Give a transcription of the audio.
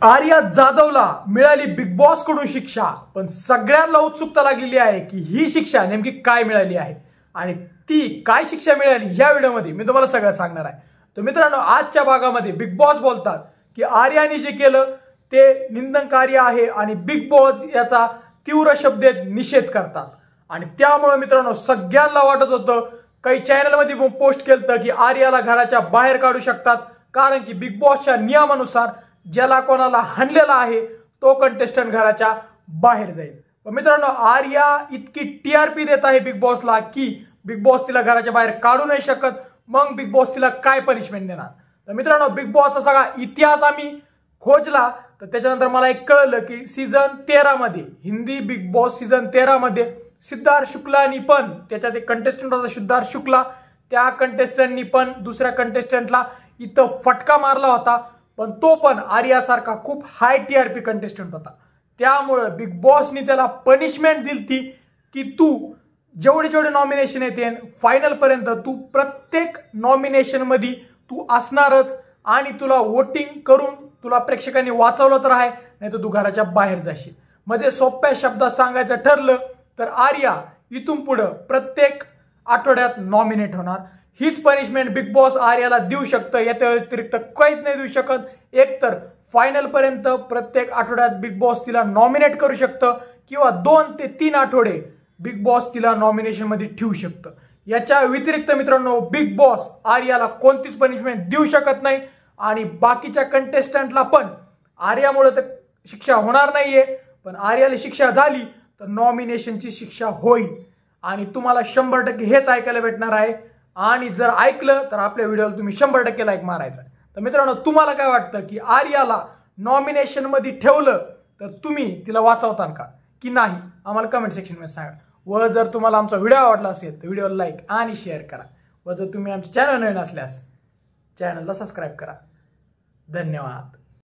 आर्या जाधवला मिळाली big boss कडून शिक्षा, पण सगळ्यांना उत्सुकता लागलेली आहे की ही शिक्षा नेमकी काय मिळाली आहे आणि ती काय शिक्षा मिळाली या व्हिडिओमध्ये मी तुम्हाला सगळं सांगणार आहे। तर मित्रांनो, आजच्या भागामध्ये बिग बॉस बोलतात की आर्याने जे केलं ते निंदनकार्य आहे आणि बिग बॉस याचा तीव्र शब्दात निषेध करतात। आणि त्यामुळे मित्रांनो सगळ्यांना वाटत होतं, काही चॅनलमध्ये पोस्ट केलं की आर्याला घराच्या बाहेर काढू शकतात, कारण की बिग बॉसच्या नियमानुसार ज्याला कोणाला हाणलेला आहे तो कंटेस्टंट घराच्या बाहेर जाईल। पण मित्रांनो, आर्या इतकी टीआरपी देत आहे बिग बॉसला की बिग बॉस तिला घराच्या बाहेर काढू नाही शकत। मग बिग बॉस तिला काय पनिशमेंट देणार? तर मित्रांनो, बिग बॉसचा सगळा इतिहास आम्ही खोजला तर त्याच्यानंतर मला एक कळलं की सीझन 13 मध्ये, हिंदी बिग बॉस सीझन 13 मध्ये सिद्धार्थ शुक्लानी पण, त्याच्यात एक कंटेस्टंट होता सिद्धार्थ शुक्ला, त्या कंटेस्टंटनी पण दुसऱ्या कंटेस्टंटला इथं फटका मारला होता, पण तो पण आर्यासारखा खूप हाय टीआरपी कंटेस्टंट होता। त्यामुळे बिग बॉसनी त्याला पनिशमेंट दिली की तू जेवढे नॉमिनेशन येते फायनल पर्यंत तू प्रत्येक नॉमिनेशन मध्ये तू असणारच आणि तुला वोटिंग करून तुला प्रेक्षकांनी वाचवलं तर आहे, नाही तर तू घराच्या बाहेर जाशील। मध्ये सोप्या शब्दात सांगायचं ठरलं तर आर्या इथून पुढे प्रत्येक आठवड्यात नॉमिनेट होणार। हीच पनिशमेंट बिग बॉस आर्याला देऊ शकतं, याच्या व्यतिरिक्त काहीच नाही देऊ शकत। एक तर फायनल पर्यंत प्रत्येक आठवड्यात बिग बॉस तिला नॉमिनेट करू शकतं किंवा 2 ते 3 आठवडे बिग बॉस तिला नॉमिनेशन मध्ये ठेवू शकतं। याच्या व्यतिरिक्त मित्रांनो बिग बॉस आर्याला कोणतीच पनिशमेंट देऊ शकत नाही आणि बाकीच्या कंटेस्टंटला पण आर्यामुळे तर शिक्षा होणार नाहीये, पण आर्याला शिक्षा झाली तर नॉमिनेशनची शिक्षा होईल आणि तुम्हाला 100% हेच ऐकायला भेटणार आहे। आणि जर ऐकलं तर आपल्या व्हिडिओला तुम्ही 100% लाईक मारायचा। तर मित्रांनो, तुम्हाला काय वाटतं की आर्याला नॉमिनेशन मध्ये ठेवलं तर तुम्ही तिला वाचवताल का की नाही? आम्हाला कमेंट सेक्शन मध्ये सांगा। व जर तुम्हाला आमचा व्हिडिओ आवडला असेल तर व्हिडिओला लाईक आणि शेअर करा। व जर तुम्ही आमच्या चॅनल नवीन असल्यास चॅनलला सबस्क्राईब करा। धन्यवाद।